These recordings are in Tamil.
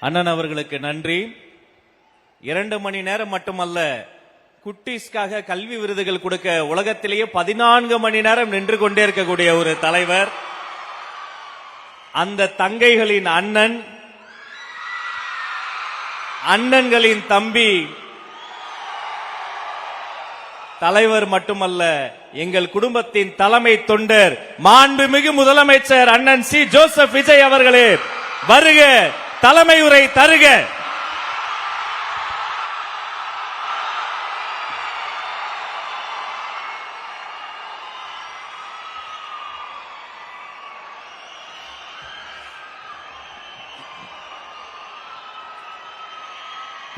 அண்ணன் அவர்களுக்கு நன்றி. 2 மணி நேரம் மட்டுமல்ல, குட்டீஸ்க்காக கல்வி விருதுகள் கொடுக்க உலகத்திலேயே 14 மணி நேரம் நின்று கொண்டே இருக்கக்கூடிய ஒரு தலைவர். அந்த தங்கைகளின் அண்ணன், அண்ணன்களின் தம்பி, தலைவர் மட்டுமல்ல, எங்கள் குடும்பத்தின் தலைமை தொண்டர், மாண்புமிகு முதலமைச்சர் அண்ணன் சி ஜோசப் விஜய் அவர்களே, வருக, தலைமை உரை தருக.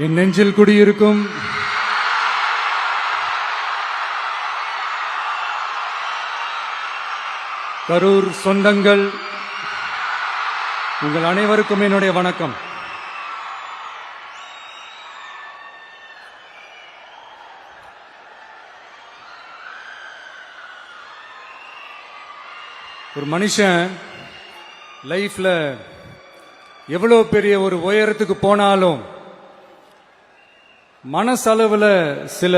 என் நெஞ்சில் குடியிருக்கும் கரூர் சொந்தங்கள், உங்கள் அனைவருக்கும் என்னுடைய வணக்கம். ஒரு மனுஷன் லைஃப்ல எவ்வளவு பெரிய ஒரு உயரத்துக்கு போனாலும் மனசளவுல சில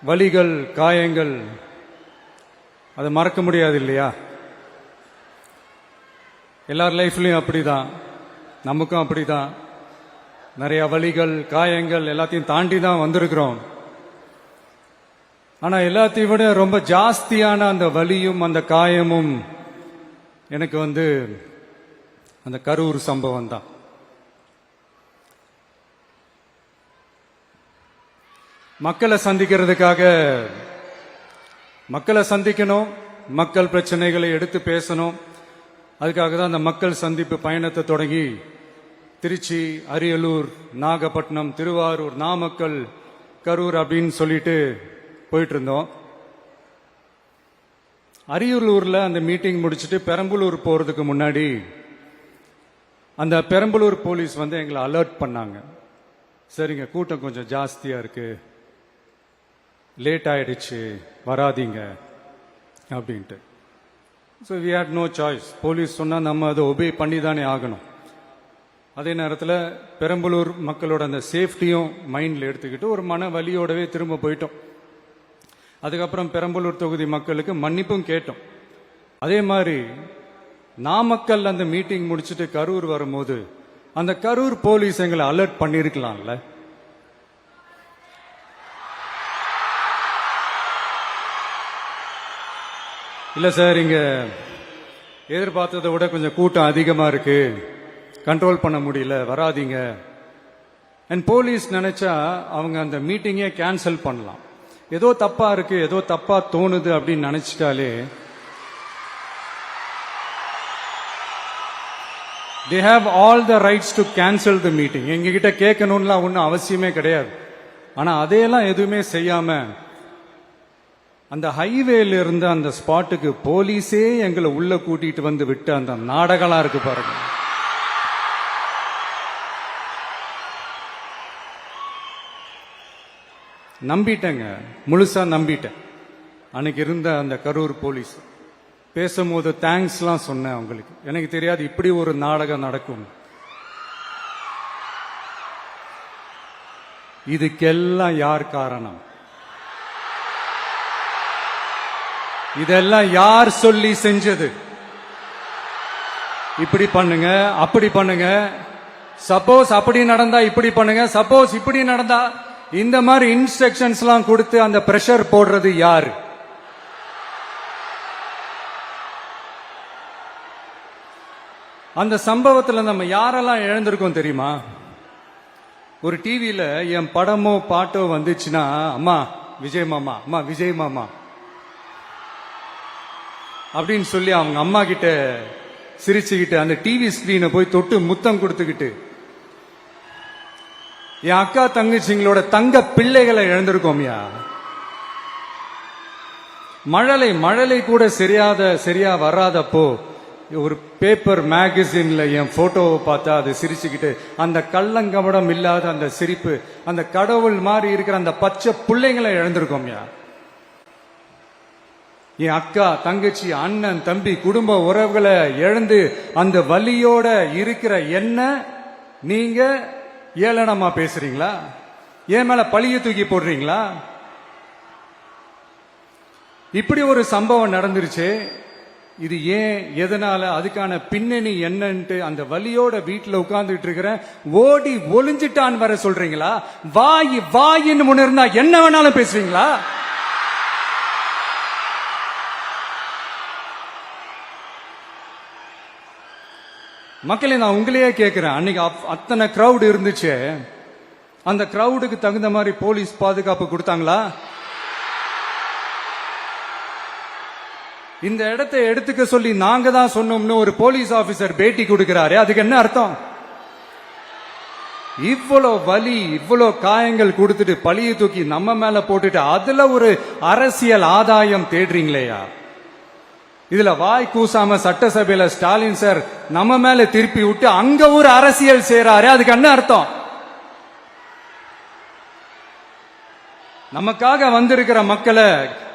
வலிகள், காயங்கள், அதை மறக்க முடியாது இல்லையா? எல்லார் லைஃப்லயும் அப்படிதான், நமக்கும் அப்படிதான். நிறைய வலிகள், காயங்கள் எல்லாத்தையும் தாண்டி தான் வந்திருக்கிறோம். ஆனா எல்லாத்தையும் விட ரொம்ப ஜாஸ்தியான அந்த வலியும் அந்த காயமும் எனக்கு அந்த கரூர் சம்பவம் தான். மக்களை சந்திக்கிறதுக்காக, மக்களை சந்திக்கணும், மக்கள் பிரச்சனைகளை எடுத்து பேசணும். அதுக்காக தான் அந்த மக்கள் சந்திப்பு பயணத்தை தொடங்கி திருச்சி, அரியலூர், நாகப்பட்டினம், திருவாரூர், நாமக்கல், கரூர் அப்படின்னு சொல்லிட்டு போயிட்டு இருந்தோம். அரியலூர்ல அந்த மீட்டிங் முடிச்சுட்டு பெரம்பலூர் போறதுக்கு முன்னாடி அந்த பெரம்பலூர் போலீஸ் எங்களை அலர்ட் பண்ணாங்க. சரிங்க, கூட்டம் கொஞ்சம் ஜாஸ்தியா இருக்கு, லேட் ஆயிடுச்சு, வராதீங்க அப்படின்ட்டு. So we had no choice. Police சொன்னா நம்ம அதை ஒபே பண்ணி தானே ஆகணும். அதே நேரத்தில் பெரம்பலூர் மக்களோட அந்த சேஃப்டியும் மைண்ட்ல எடுத்துக்கிட்டு ஒரு மன வலியோடவே திரும்ப போயிட்டோம். அதுக்கப்புறம் பெரம்பலூர் தொகுதி மக்களுக்கு மன்னிப்பும் கேட்டோம். அதே மாதிரி நாமக்கல் அந்த மீட்டிங் முடிச்சுட்டு கரூர் வரும்போது அந்த கரூர் போலீஸ் எங்களை அலர்ட் பண்ணிருக்கலாம்ல. இல்ல சார், இங்க எதிர்பார்த்ததை விட கொஞ்சம் கூட்டம் அதிகமா இருக்கு, கண்ட்ரோல் பண்ண முடியல, வராதீங்க. அண்ட் போலீஸ் நினைச்சா அவங்க அந்த மீட்டிங்கே கேன்சல் பண்ணலாம். ஏதோ தப்பா இருக்கு, ஏதோ தப்பா தோணுது அப்படின்னு நினைச்சிட்டாலே they have all the rights to cancel the meeting. எங்ககிட்ட கேட்கணும்லாம் ஒன்றும் அவசியமே கிடையாது. ஆனா அதையெல்லாம் எதுவுமே செய்யாம அந்த ஹைவேல இருந்து அந்த ஸ்பாட்டுக்கு போலீஸே எங்களை உள்ள கூட்டிட்டு வந்து விட்டு அந்த நாடகம்லாம் இருக்கு பாருங்க. நம்பிட்டேங்க, முழுசா நம்பிட்டேன். அன்னைக்கு இருந்த அந்த கரூர் போலீஸ் பேசும்போது தேங்க்ஸ்லாம் சொன்னேன் அவங்களுக்கு. எனக்கு தெரியாது இப்படி ஒரு நாடகம் நடக்கும். இதுக்கெல்லாம் யார் காரணம்? இதெல்லாம் யார் சொல்லி செஞ்சது? இப்படி பண்ணுங்க, அப்படி பண்ணுங்க, சப்போஸ் அப்படி நடந்தா இப்படி பண்ணுங்க, சப்போஸ் இப்படி நடந்தா இந்த மாதிரி இன்ஸ்ட்ரக்ஷன்ஸ் எல்லாம் கொடுத்து அந்த பிரஷர் போடுறது யாரு? அந்த சம்பவத்தில் நம்ம யாரெல்லாம் இழந்திருக்கோம் தெரியுமா? ஒரு டிவியில என் படமோ பாட்டோ வந்துச்சுன்னா, அம்மா விஜய் மாமா, அம்மா விஜய் மாமா அப்படின்னு சொல்லி அவங்க அம்மா கிட்ட சிரிச்சுக்கிட்டு அந்த டிவி ஸ்கிரீனை போய் தொட்டு முத்தம் கொடுத்துக்கிட்டு என் அக்கா தங்கச்சிங்களோட தங்க பிள்ளைகளை இழந்திருக்கோம்யா. மழலை கூட சரியா வராதப்போ ஒரு பேப்பர் மேகசின்ல என் போட்டோவை பார்த்தா அது சிரிச்சுக்கிட்டு அந்த கள்ளங்கபடம் இல்லாத அந்த சிரிப்பு, அந்த கடவுள் மாதிரி இருக்கிற அந்த பச்சை பிள்ளைங்களை இழந்திருக்கோம்யா. என் அக்கா தங்கச்சி அண்ணன் தம்பி குடும்ப உறவுகளை இழந்து அந்த வலியோட இருக்கிற என்ன நீங்க ஏளனமா பேசுறீங்களா? என் மேல பழிய தூக்கி போடுறீங்களா? இப்படி ஒரு சம்பவம் நடந்துருச்சு. இது ஏன், எதனால, அதுக்கான பின்னணி என்னன்ட்டு அந்த வலியோட வீட்டுல உட்கார்ந்துட்டு இருக்கிற ஓடி ஒளிஞ்சிட்டான் வர சொல்றீங்களா? வாய் வாயின்னு முன்ன இருந்தா என்ன வேணாலும் பேசுவீங்களா? மக்களே, நான் உங்களையே கேட்கிறேன், அன்னைக்கு அத்தனை கிரவுட் இருந்துச்சு, அந்த கிரவுடுக்கு தகுந்த மாதிரி போலீஸ் பாதுகாப்பு கொடுத்தாங்களா? இந்த இடத்தை எடுத்துக்க சொல்லி நாங்க தான் சொன்னோம்னு ஒரு போலீஸ் ஆபீசர் பேட்டி கொடுக்கிறாரு, அதுக்கு என்ன அர்த்தம்? இவ்வளோ வலி, இவ்வளோ காயங்கள் கொடுத்துட்டு பழிய தூக்கி நம்ம மேல போட்டுட்டு அதுல ஒரு அரசியல் ஆதாயம் தேடுறீங்களேயா? இதுல வாய் கூசாம சட்டசபையில ஸ்டாலின் சார் நம்ம மேல திருப்பி விட்டு அங்க ஒரு அரசியல் செய்றாரு, அதுக்கு என்ன அர்த்தம்? நமக்காக வந்திருக்கிற மக்களை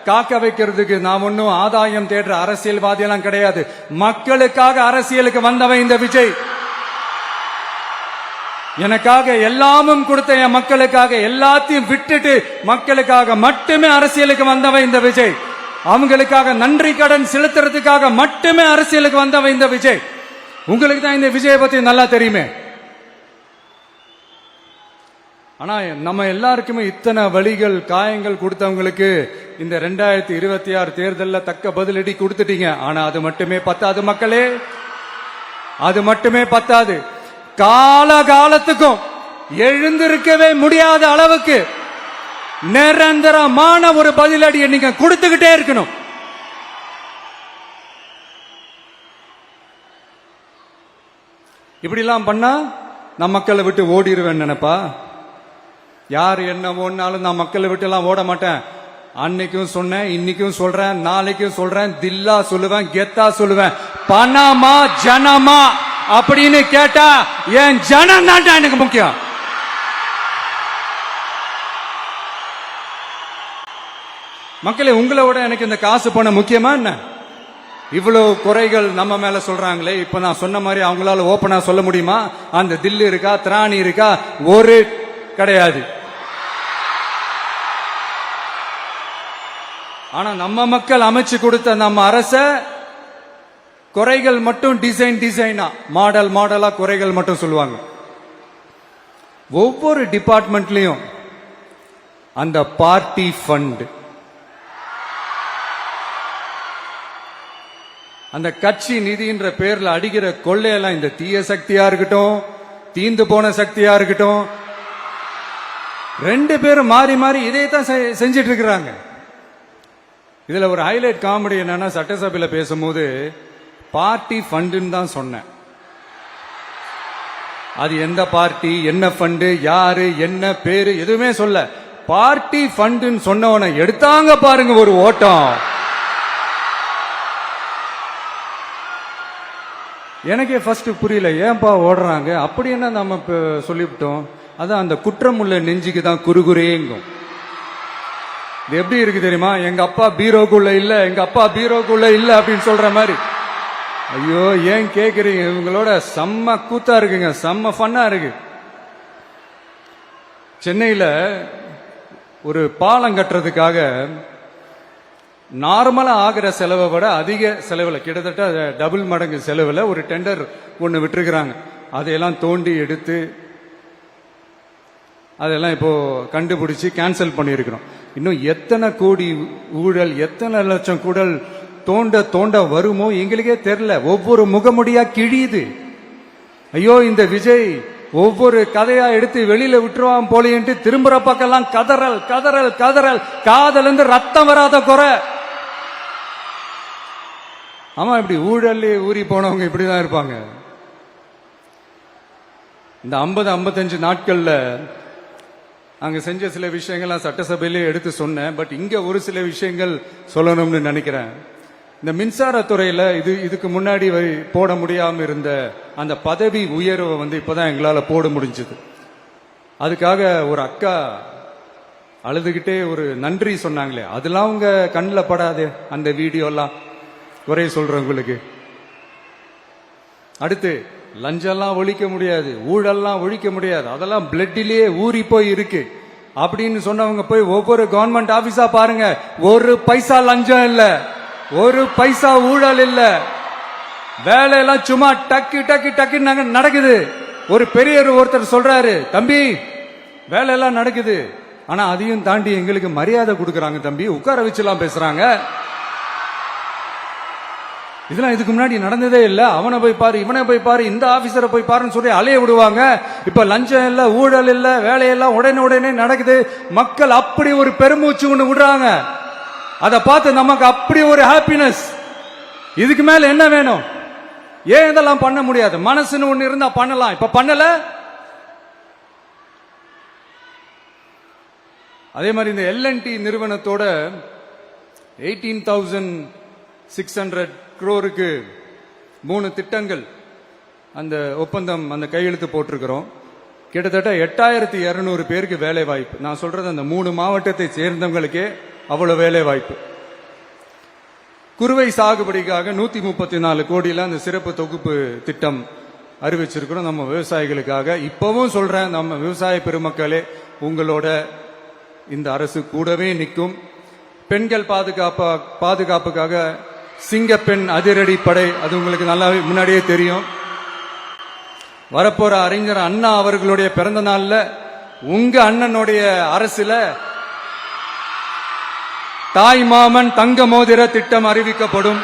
காக்க வைக்கிறதுக்கு நான் ஒன்னும் ஆதாயம் தேடுற அரசியல்வாதி எல்லாம் கிடையாது. மக்களுக்காக அரசியலுக்கு வந்தவன் இந்த விஜய். எனக்காக எல்லாமும் கொடுத்த என் மக்களுக்காக எல்லாத்தையும் விட்டுட்டு மக்களுக்காக மட்டுமே அரசியலுக்கு வந்தவன் இந்த விஜய். அவங்களுக்காக நன்றி கடன் செலுத்துறதுக்காக மட்டுமே அரசியலுக்கு வந்தவன் இந்த விஜய். உங்களுக்கு தான் இந்த விஜயை பத்தி நல்லா தெரியுமே. ஆனா நம்ம எல்லாருக்குமே இத்தனை வலிகள் காயங்கள் கொடுத்தவங்களுக்கு இந்த 2026 தேர்தலில் தக்க பதிலடி கொடுத்துட்டீங்க. ஆனா அது மட்டுமே பத்தாது மக்களே, அது மட்டுமே பத்தாது. காலகாலத்துக்கும் எழுந்திருக்கவே முடியாத அளவுக்கு நிரந்தரமான ஒரு பதிலடியை நீங்க கொடுத்துக்கிட்டே இருக்கணும். இப்படி எல்லாம் பண்ணா நான் மக்களை விட்டு ஓடிடுவேன் நினைப்பா? யார் என்ன ஓடினாலும் நான் மக்களை விட்டு எல்லாம் ஓட மாட்டேன். அன்னைக்கும் சொன்னேன், இன்னைக்கும் சொல்றேன், நாளைக்கும் சொல்றேன், தில்லா சொல்லுவேன், கெத்தா சொல்லுவேன். பணமா ஜனமா அப்படின்னு கேட்டா என் ஜனம் தான் எனக்கு முக்கியம். மக்களே, உங்களை விட எனக்கு இந்த காசு பணம் முக்கியமா என்ன? இவ்வளவு குறைகள் நம்ம மேல சொல்றாங்களே, இப்ப நான் சொன்ன மாதிரி அவங்களால ஓப்பனா சொல்ல முடியுமா? அந்த தில்லு இருக்கா, திராணி இருக்கா? ஒரு கிடையாது. ஆனா நம்ம மக்கள் அமைச்சு கொடுத்த நம்ம அரச குறைகள் மட்டும் டிசைனா மாடல் மாடலா குறைகள் மட்டும் சொல்லுவாங்க. ஒவ்வொரு டிபார்ட்மெண்ட்லயும் அந்த பார்ட்டி ஃபண்ட், அந்த கட்சி நிதின்ற பேர்ல அடிக்கிற கொள்ளையெல்லாம் இந்த தீய சக்தியா இருக்கட்டும், தீந்து போன சக்தியா இருக்கட்டும், ரெண்டு பேரும் மாறி மாறி இதே தான் செஞ்சிட்டு இருக்கிறாங்க. இதுல ஒரு ஹைலைட் காமெடி என்னன்னா, சட்டசபையில பேசும்போது பார்ட்டி ஃபண்டுன்னு தான் சொன்னேன். அது எந்த பார்ட்டி, என்ன ஃபண்டு, யாரு, என்ன பேரு எதுவுமே சொல்ல. பார்ட்டி ஃபண்டுன்னு சொன்னவன எடுத்தாங்க பாருங்க ஒரு ஓட்டம். எனக்கே ஃபர்ஸ்ட் புரியல, ஏன்பா ஓடுறாங்க? அப்படி என்ன நம்ம சொல்லிவிட்டோம்? அதான் அந்த குற்றம் உள்ள நெஞ்சுக்கு தான் குறுகுறேங்கும். இது எப்படி இருக்கு தெரியுமா? எங்க அப்பா பீரோக்குள்ள இல்ல, எங்க அப்பா பீரோக்குள்ள இல்ல அப்படின்னு சொல்ற மாதிரி. ஐயோ, ஏன் கேக்குறீங்க? இவங்களோட செம்ம கூத்தா இருக்குங்க, செம்ம ஃபன்னா இருக்கு. சென்னையில ஒரு பாலம் கட்டுறதுக்காக நார்மலா ஆகிற செலவை விட அதிக செலவுல, கிட்டத்தட்ட டபுள் மடங்கு செலவுல ஒரு டெண்டர் ஒன்னு விட்டுருக்கிறாங்க. அதையெல்லாம் தோண்டி எடுத்து அதெல்லாம் இப்போ கண்டுபிடிச்சு கேன்சல் பண்ணியிருக்கிறோம். இன்னும் எத்தனை கோடி ஊழல், எத்தனை லட்சம் கூடல் தோண்ட தோண்ட வருமோ எங்களுக்கே தெரியல. ஒவ்வொரு முகமுடியா கிழியுது. ஐயோ, இந்த விஜய் ஒவ்வொரு கதையா எடுத்து வெளியில விட்டுருவான் போலின்ட்டு திரும்புற பக்கம்லாம் கதறல் கதறல் கதறல். காதல் இருந்து ரத்தம் வராத குறை. ஆமா, இப்படி ஊழல் ஊறி போனவங்க இப்படிதான் இருப்பாங்க. இந்த 50-55 நாட்கள்ல அங்க செஞ்ச சில விஷயங்கள் சட்டசபையிலே எடுத்து சொன்னேன். பட் இங்க ஒரு சில விஷயங்கள் சொல்லணும்னு நினைக்கிறேன். இந்த மின்சாரத்துறையில இதுக்கு முன்னாடி போட முடியாம இருந்த அந்த பதவி உயர்வை இப்பதான் எங்களால போட முடிஞ்சது. அதுக்காக ஒரு அக்கா அழுதுகிட்டே ஒரு நன்றி சொன்னாங்களே, அதெல்லாம் உங்க கண்ணில் படாது அந்த வீடியோ எல்லாம், குறை சொல்றேன் உங்களுக்கு. அடுத்து லஞ்சம்லாம் ஒழிக்க முடியாது, ஊழல்லாம் ஒழிக்க முடியாது, அதெல்லாம் பிளட்டிலேயே ஊறி போய் இருக்கு அப்படின்னு சொன்னவங்க போய் ஒவ்வொரு கவர்மெண்ட் ஆபீஸா பாருங்க, ஒரு பைசா லஞ்சம் இல்ல, ஒரு பைசா ஊழல் இல்ல, வேலையெல்லாம் சும்மா டக்கு டக்கு டக்கு நடக்குது. ஒரு பெரியவர் ஒருத்தர் சொல்றாரு, தம்பி வேலையெல்லாம் நடக்குது, ஆனா அதையும் தாண்டி எங்களுக்கு மரியாதை கொடுக்கறாங்க தம்பி, உட்கார வச்சுலாம் பேசுறாங்க. இதெல்லாம் இதுக்கு முன்னாடி நடந்ததே இல்ல. அவனை போய் பாரு, இவனை போய் பாரு, இந்த ஆபீசரை போய் பாருன்னு சொல்லி அலைய விடுவாங்க. இப்ப லஞ்சம் இல்ல, ஊழல் இல்ல, வேலையெல்லாம் உடனே நடக்குது. மக்கள் அப்படி ஒரு பெருமூச்சு ஒண்ணு விடுறாங்க. அதை பார்த்து நமக்கு அப்படி ஒரு ஹாப்பினஸ். இதுக்கு மேல என்ன வேணும்? ஏன் இதெல்லாம் பண்ண முடியாது? மனசுன்னு ஒண்ணு இருந்தா பண்ணலாம். இப்ப பண்ணல. அதே மாதிரி இந்த L&T நிறுவனத்தோட 18,600 crore 3 திட்டங்கள் அந்த ஒப்பந்தம், அந்த கையெழுத்து போட்டிருக்கிறோம். கிட்டத்தட்ட 8,200 பேருக்கு வேலை வாய்ப்பு. நான் சொல்றது அந்த 3 மாவட்டத்தை சேர்ந்தவங்களுக்கே அவ்வளவு வேலை வாய்ப்பு. குறுவை சாகுபடிக்காக 134 கோடியில அந்த சிறப்பு தொகுப்பு திட்டம் அறிவிச்சிருக்கிறோம் நம்ம விவசாயிகளுக்காக. இப்பவும் சொல்றேன், நம்ம விவசாய பெருமக்களே, உங்களோட இந்த அரசு கூடவே நிற்கும். பெண்கள் பாதுகாப்புக்காக சிங்கப்பெண் அதிரடி படை, அது உங்களுக்கு நல்லா முன்னாடியே தெரியும். வரப்போற அறிஞர் அண்ணா அவர்களுடைய பிறந்த நாள்ல உங்க அண்ணனுடைய அரசுல தாய் மாமன் தங்க மோதிர திட்டம் அறிவிக்கப்படும்.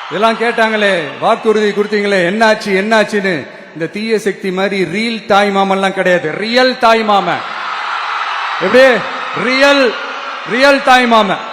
இதெல்லாம் கேட்டாங்களே, வாக்குறுதி கொடுத்தீங்களே, என்னாச்சுன்னு. இந்த தீய சக்தி மாதிரி ரியல் தாய் மாமன்லாம் கிடையாது, ரியல் தாய் மாமன். எப்படி? ரியல் தாய் மாமன்.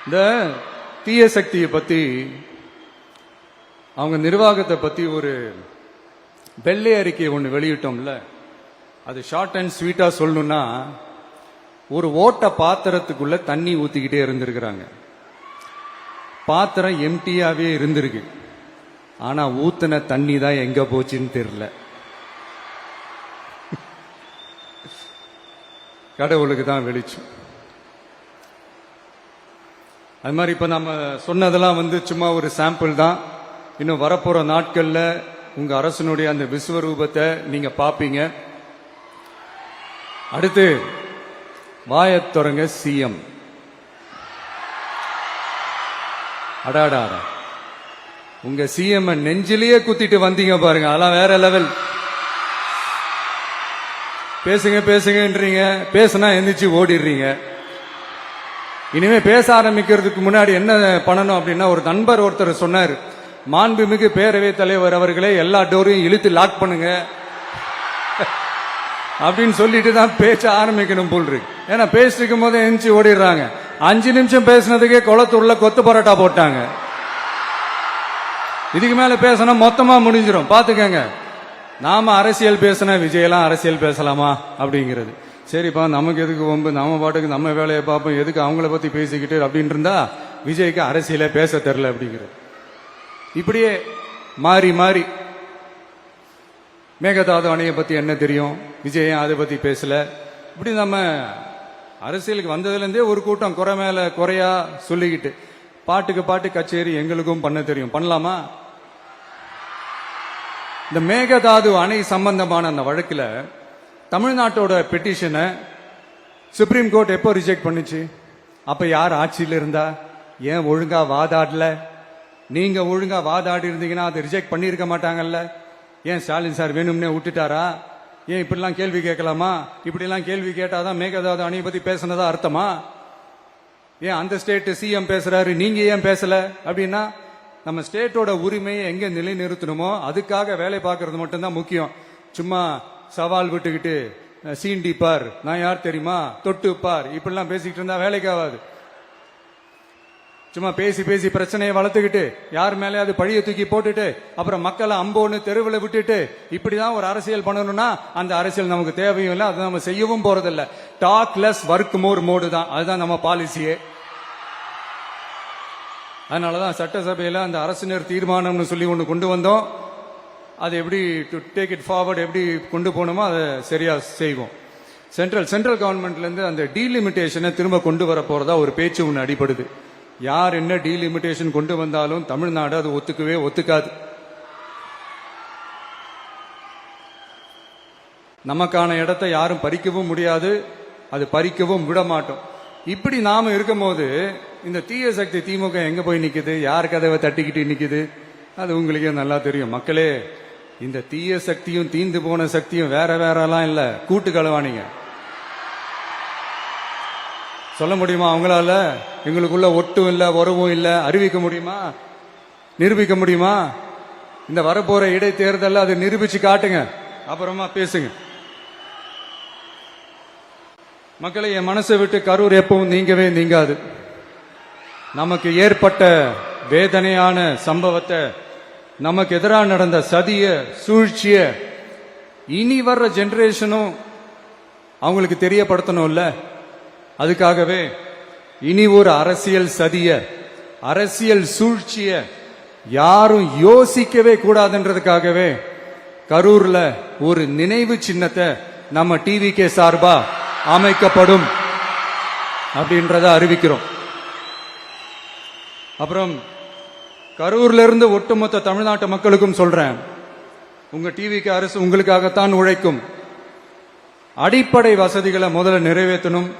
இந்த தீய சக்தியை பத்தி, அவங்க நிர்வாகத்தை பத்தி ஒரு வெள்ளை அறிக்கை ஒன்று வெளியிட்டோம்ல, அது ஷார்ட் அண்ட் ஸ்வீட்டா சொல்லணும்னா, ஒரு ஓட்ட பாத்திரத்துக்குள்ள தண்ணி ஊத்திக்கிட்டே இருந்திருக்கிறாங்க. பாத்திரம் எம்டியாவே இருந்திருக்கு, ஆனா ஊத்தின தண்ணி தான் எங்க போச்சுன்னு தெரியல. கடவுளுக்கு தான் வெளிச்சம். அது மாதிரி இப்ப நம்ம சொன்னதெல்லாம் சும்மா ஒரு சாம்பிள் தான். இன்னும் வரப்போற நாட்கள்ல உங்க அரசனுடைய அந்த விஸ்வரூபத்தை நீங்க பாப்பீங்க. அடுத்து வாயத் தொடங்க சிஎம். அடாடா, உங்க சிஎம் நெஞ்சிலேயே குத்திட்டு வந்தீங்க பாருங்க, அதெல்லாம் வேற லெவல். பேசுங்கன்றீங்க, பேசுனா எந்திரிச்சு ஓடிடுறீங்க. இனிமே பேச ஆரம்பிக்கிறதுக்கு முன்னாடி என்ன பண்ணணும் அப்படின்னா, ஒரு நண்பர் ஒருத்தர் சொன்னார், மாண்புமிகு பேரவைத் தலைவர் அவர்களே எல்லா டோரையும் இழுத்து லாக் பண்ணுங்க அப்படின்னு சொல்லிட்டு தான் பேச ஆரம்பிக்கணும் போல் இருக்கு. ஏன்னா பேசிட்டு இருக்கும் போது எந்திரிச்சு ஓடிடுறாங்க. 5 நிமிஷம் பேசினதுக்கே குளத்தூர்ல கொத்து பரோட்டா போட்டாங்க. இதுக்கு மேல பேசினா மொத்தமா முடிஞ்சிடும், பாத்துக்கங்க. நாம அரசியல் பேசினா விஜயெல்லாம் அரசியல் பேசலாமா அப்படிங்கிறது. சரிப்பா, நமக்கு எதுக்கு வம்பு, நம்ம பாட்டுக்கு நம்ம வேலையை பார்ப்போம், எதுக்கு அவங்கள பத்தி பேசிக்கிட்டு அப்படின்னு இருந்தா விஜய்க்கு அரசியல பேச தெரியல அப்படிங்கிறது. இப்படியே மாறி மாறி மேகதாது அணையை பத்தி என்ன தெரியும், விஜய் அதை பத்தி பேசல. இப்படி நம்ம அரசியலுக்கு வந்ததுல இருந்தே ஒரு கூட்டம் குறை மேல குறையா சொல்லிக்கிட்டு, பாட்டுக்கு பாட்டு கச்சேரி எங்களுக்கும் பண்ண தெரியும், பண்ணலாமா? இந்த மேகதாது அணை சம்பந்தமான அந்த வழக்குல தமிழ்நாட்டோட பெட்டிஷனை சுப்ரீம் கோர்ட் எப்போ ரிஜெக்ட் பண்ணுச்சு? அப்ப யார் ஆட்சியில் இருந்தா? ஏன் ஒழுங்கா வாதாடல? நீங்க ஒழுங்கா வாதாடி இருந்தீங்கன்னா அதை ரிஜெக்ட் பண்ணிருக்க மாட்டாங்கல்ல. ஏன் ஸ்டாலின் சார் வேணும்னே விட்டுட்டாரா? ஏன் இப்படிலாம் கேள்வி கேட்கலாமா? இப்படிலாம் கேள்வி கேட்டாதான் மேகதாது அணையை பத்தி பேசினதா அர்த்தமா? ஏன் அந்த ஸ்டேட் சிஎம் பேசுறாரு, நீங்க ஏன் பேசல? அப்படின்னா நம்ம ஸ்டேட்டோட உரிமையை எங்க நிலைநிறுத்தணுமோ அதுக்காக வேலை பார்க்கறது மட்டும்தான் முக்கியம். சும்மா சவால் விட்டுக்கிட்டு சீண்டி பார், நான் யார் தெரியுமா, தொட்டு பார், இப்படிலாம் பேசிக்கிட்டு இருந்தா வேலைக்கு ஆகாது. சும்மா பேசி பேசி பிரச்சனையை வளர்த்துக்கிட்டு யார் மேலே அது பழிய தூக்கி போட்டுட்டு அப்புறம் மக்களை அம்போன்னு தெருவில் விட்டுட்டு இப்படிதான் ஒரு அரசியல் பண்ணணும்னா அந்த அரசியல் நமக்கு தேவையும் இல்லை, அது நம்ம செய்யவும் போறதில்ல. Talk less work more mode தான், அதுதான் நம்ம பாலிசியே. அதனாலதான் சட்டசபையில அந்த அரசினர் தீர்மானம்னு சொல்லி ஒன்று கொண்டு வந்தோம். அது எப்படி டு டேக் இட் ஃபார்வர்ட் எப்படி கொண்டு போகணுமோ அதை சரியா செய்வோம். சென்ட்ரல் கவர்மெண்ட்ல இருந்து அந்த டீலிமிட்டேஷனை திரும்ப கொண்டு வர போறதா ஒரு பேச்சு ஒன்று அடிபடுது. யார் என்ன டீலிமிட்டேஷன் கொண்டு வந்தாலும் தமிழ்நாடு அது ஒத்துக்காது. நமக்கான இடத்தை யாரும் பறிக்கவும் முடியாது, அது பறிக்கவும் விட மாட்டோம். இப்படி நாம இருக்கும் போது இந்த தீய சக்தி திமுக எங்க போய் நிக்குது, யார் கதவை தட்டிக்கிட்டு நிக்குது, அது உங்களுக்கே நல்லா தெரியும். மக்களே, இந்த தீய சக்தியும் தீந்து போன சக்தியும் வேற வேறலாம் இல்ல, கூட்டு களவாணிங்க. சொல்ல முடியுமா அவங்களால? எங்களுக்குள்ள ஒட்டும் இல்ல, உறவும் இல்ல, அறிவிக்க முடியுமா, நிரூபிக்க முடியுமா? இந்த வரப்போற இடைத்தேர்தல் அதை நிரூபிச்சு காட்டுங்க, அப்புறமா பேசுங்க. மக்களை, என் மனசை விட்டு கரூர் எப்பவும் நீங்கவே நீங்காது. நமக்கு ஏற்பட்ட வேதனையான சம்பவத்தை, நமக்கு எதிராக நடந்த சதிய சூழ்ச்சிய இனி வர்ற ஜெனரேஷனும் அவங்களுக்கு தெரியப்படுத்தணும்ல. அதுக்காகவே இனி ஒரு அரசியல் சதிய, அரசியல் சூழ்ச்சிய யாரும் யோசிக்கவே கூடாதுன்றதுக்காகவே கரூர்ல ஒரு நினைவு சின்னத்தை நம்ம டிவிகே சார்பா அமைக்கப்படும் அப்படின்றத அறிவிக்கிறோம். அப்புறம் கரூர்ல இருந்து ஒட்டுமொத்த தமிழ்நாட்டு மக்களுக்கும் சொல்றேன், உங்க டிவிக்கு அரசு உங்களுக்காகத்தான் உழைக்கும். அடிப்படை வசதிகளை முதல்ல நிறைவேற்றணும்.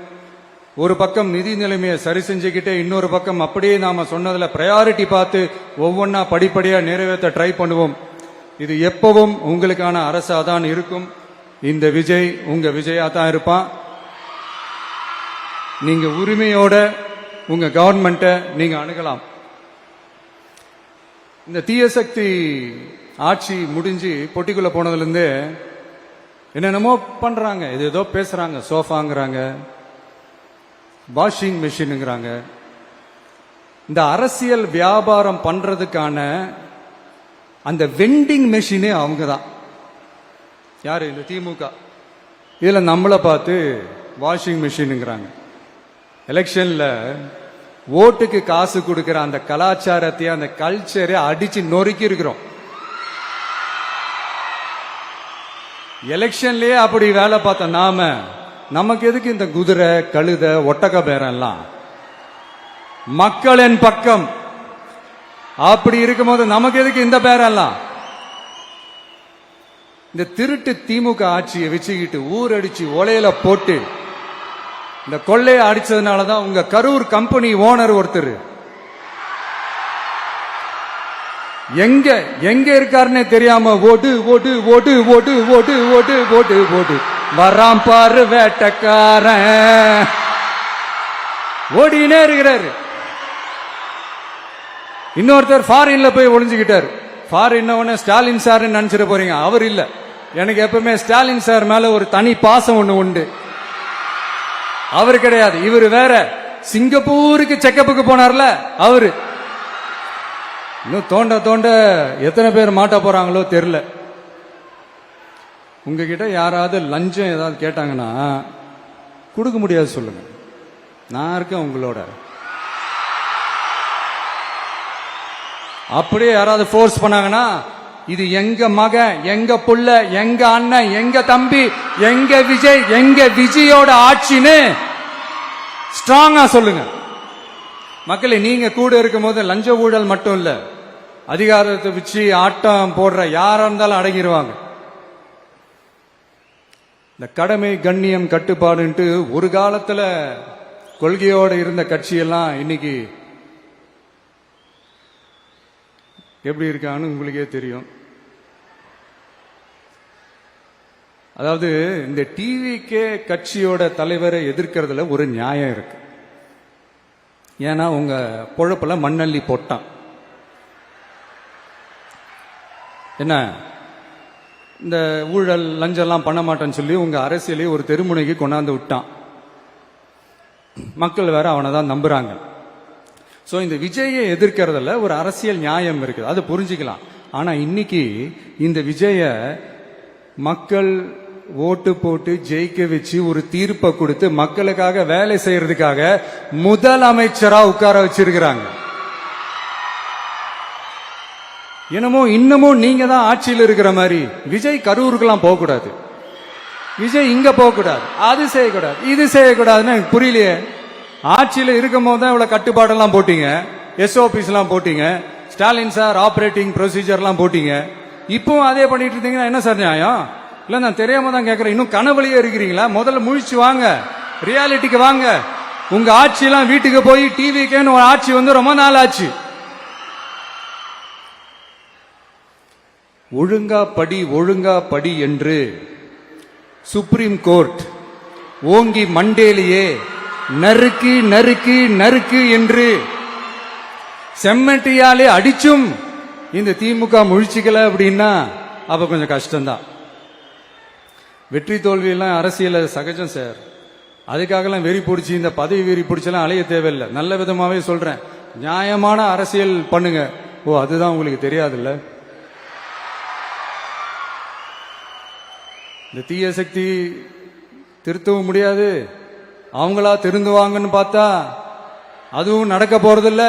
ஒரு பக்கம் நிதி நிலைமையை சரி செஞ்சுக்கிட்டே, இன்னொரு பக்கம் அப்படியே நாம சொன்னதுல பிரையாரிட்டி பார்த்து ஒவ்வொன்னா படிப்படியா நிறைவேற்ற ட்ரை பண்ணுவோம். இது எப்பவும் உங்களுக்கான அரசா தான் இருக்கும். இந்த விஜய் உங்க விஜயா தான் இருப்பான். நீங்க உரிமையோட உங்க கவர்மெண்ட்டை நீங்க அணுகலாம். இந்த தீயசக்தி ஆட்சி முடிஞ்சு பொட்டிக்குள்ள போனதுல இருந்து என்னென்னமோ பண்றாங்க, இது ஏதோ பேசுறாங்க, சோஃபாங்கிறாங்க, வாஷிங் மிஷினுங்கிறாங்க. இந்த அரசியல் வியாபாரம் பண்றதுக்கான அந்த வெண்டிங் மெஷினே அவங்க தான். யாரு? இந்த திமுக. இதுல நம்மளை பார்த்து வாஷிங் மிஷினுங்கிறாங்க. எலெக்ஷன்ல ஓட்டுக்கு காசு கொடுக்கிற அந்த கலாச்சாரத்தை, அந்த கல்ச்சரை அடிச்சு நொறுக்கி இருக்கிறோம். எலெக்ஷன்லயே அப்படி வேலை பார்த்த நாம, நமக்கு எதுக்கு இந்த குதிரை, கழுதை, ஒட்டக பேரெல்லாம்? மக்களின் பக்கம் அப்படி இருக்கும்போது நமக்கு எதுக்கு இந்த பேரெல்லாம்? இந்த திருட்டு திமுக ஆட்சியை வச்சுக்கிட்டு ஊரடிச்சு ஒலையில போட்டு இந்த கொள்ளையை அடிச்சதுனாலதான் உங்க கரூர் கம்பெனி ஓனர் ஒருத்தர் எங்க எங்க இருக்காருன்னே தெரியாம ஓடு ஓடு ஓடு ஓடு ஓடு ஓடு ஓடு ஓடு வராம் பாரு வேட்டக்காரன் ஓடினே இருக்கிறாரு. இன்னொருத்தர் ஃபாரின்ல போய் ஒளிஞ்சுக்கிட்டாரு. ஃபாரின் ஸ்டாலின் சார் நினைச்சிட போறீங்க, அவர் இல்ல. எனக்கு எப்பவுமே ஸ்டாலின் சார் மேல ஒரு தனி பாசம் ஒண்ணு உண்டு. அவரு கிடையாது, இவரு வேற. சிங்கப்பூருக்கு செக்கப்புக்கு போனார்ல அவரு. இன்னும் தோண்ட தோண்ட எத்தனை பேர் மாட்ட போறாங்களோ தெரியல. உங்ககிட்ட யாராவது லஞ்சம் ஏதாவது கேட்டாங்கன்னா கொடுக்க முடியாது சொல்லுங்க, நான் இருக்கேன் உங்களோட. அப்படியே யாராவது ஃபோர்ஸ் பண்ணாங்கன்னா, இது எங்க மகன், எங்க புள்ள, எங்க அண்ணன், எங்க தம்பி, எங்க விஜய், எங்க விஜயோட ஆட்சின்னு ஸ்ட்ராங்கா சொல்லுங்க. மக்களை, நீங்க கூட இருக்கும் போது லஞ்ச ஊழல் மட்டும் இல்ல, அதிகாரத்தை வச்சு ஆட்டம் போடுற யாரா இருந்தாலும் அடங்கிடுவாங்க. இந்த கடமை, கண்ணியம், கட்டுப்பாடுன்ட்டு ஒரு காலத்துல கொள்கையோட இருந்த கட்சியெல்லாம் இன்னைக்கு எப்படி இருக்கான்னு உங்களுக்கே தெரியும். அதாவது இந்த டிவிகே கட்சியோட தலைவரை எதிர்க்கிறதுல ஒரு நியாயம் இருக்கு. ஏன்னா உங்க பொழப்புல மண்ணள்ளி போட்டான். என்ன, இந்த ஊழல் லஞ்சம்லாம் பண்ண மாட்டேன்னு சொல்லி உங்க அரசியலே ஒரு தெருமுனைக்கு கொண்டாந்து விட்டான். மக்கள் வேற அவனை தான் நம்புறாங்க. சோ இந்த விஜயை எதிர்க்கிறதுல ஒரு அரசியல் நியாயம் இருக்குது, அது புரிஞ்சுக்கலாம். ஆனா இன்னைக்கு இந்த விஜய மக்கள் ஓட்டு போட்டு ஜெயிக்க வச்சு ஒரு தீர்ப்பை கொடுத்து மக்களுக்காக வேலை செய்யறதுக்காக முதலமைச்சரா உட்கார வச்சிருக்கிறாங்க. என்னமோ இன்னமும் நீங்க தான் ஆட்சியில் இருக்கிற மாதிரி. விஜய் கரூருக்கெல்லாம் போக கூடாது, விஜய் இங்க போக கூடாது, அது செய்யக்கூடாது, இது செய்யக்கூடாதுன்னு எனக்கு புரியலையே. ஆட்சியில் இருக்கும் போது தான் இவ்வளவு கட்டுப்பாடெல்லாம் போட்டீங்க, SOPs எல்லாம் போட்டீங்க, ஸ்டாலின் சார் ஆபரேட்டிங் ப்ரொசீஜர்லாம் போட்டீங்க. இப்பவும் அதே பண்ணிட்டு இருந்தீங்கன்னா என்ன சார் நியாயம்? இல்ல நான் தெரியாம தான் கேட்கறேன். இன்னும் கனவுலயே இருக்கிறீங்களா? முதல்ல முழிச்சு வாங்க, ரியாலிட்டிக்கு வாங்க. உங்க ஆட்சியெல்லாம் வீட்டுக்கு போய் டிவிக்கேன்னு ஒரு ஆட்சி வந்து ரொம்ப நாள் ஆச்சு. ஒழுங்கா படி என்று சுப்ரீம் கோர்ட் ஓங்கி மண்டேலியே நறுக்கு நறுக்கு நறுக்கு என்று செம்மட்டியாலே அடிச்சும் இந்த திமுக முழிச்சுக்கல அப்படின்னா அப்ப கொஞ்சம் கஷ்டம்தான். வெற்றி தோல்வி எல்லாம் அரசியல சகஜம் சார். அதுக்காகலாம் வெறி பிடிச்சி இந்த பதவி வெறி பிடிச்செல்லாம் அலைய தேவையில்லை. நல்ல விதமாவே சொல்றேன், நியாயமான அரசியல் பண்ணுங்க. ஓ, அதுதான் உங்களுக்கு தெரியாதுல்ல. இந்த தீய சக்தி திருத்தவும் முடியாது, அவங்களா திருந்துவாங்கன்னு பார்த்தா அதுவும் நடக்க போறதில்ல.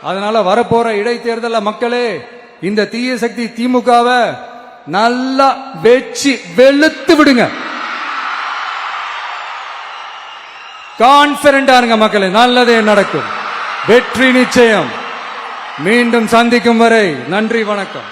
அதனால வரப்போற இடைத்தேர்தல மக்களே இந்த தீய சக்தி திமுகவை நல்லா வெச்சு வெளுத்து விடுங்க. கான்பிடண்டா இருங்க மக்களே, நல்லதே நடக்கும், வெற்றி நிச்சயம். மீண்டும் சந்திக்கும் வரை நன்றி, வணக்கம்.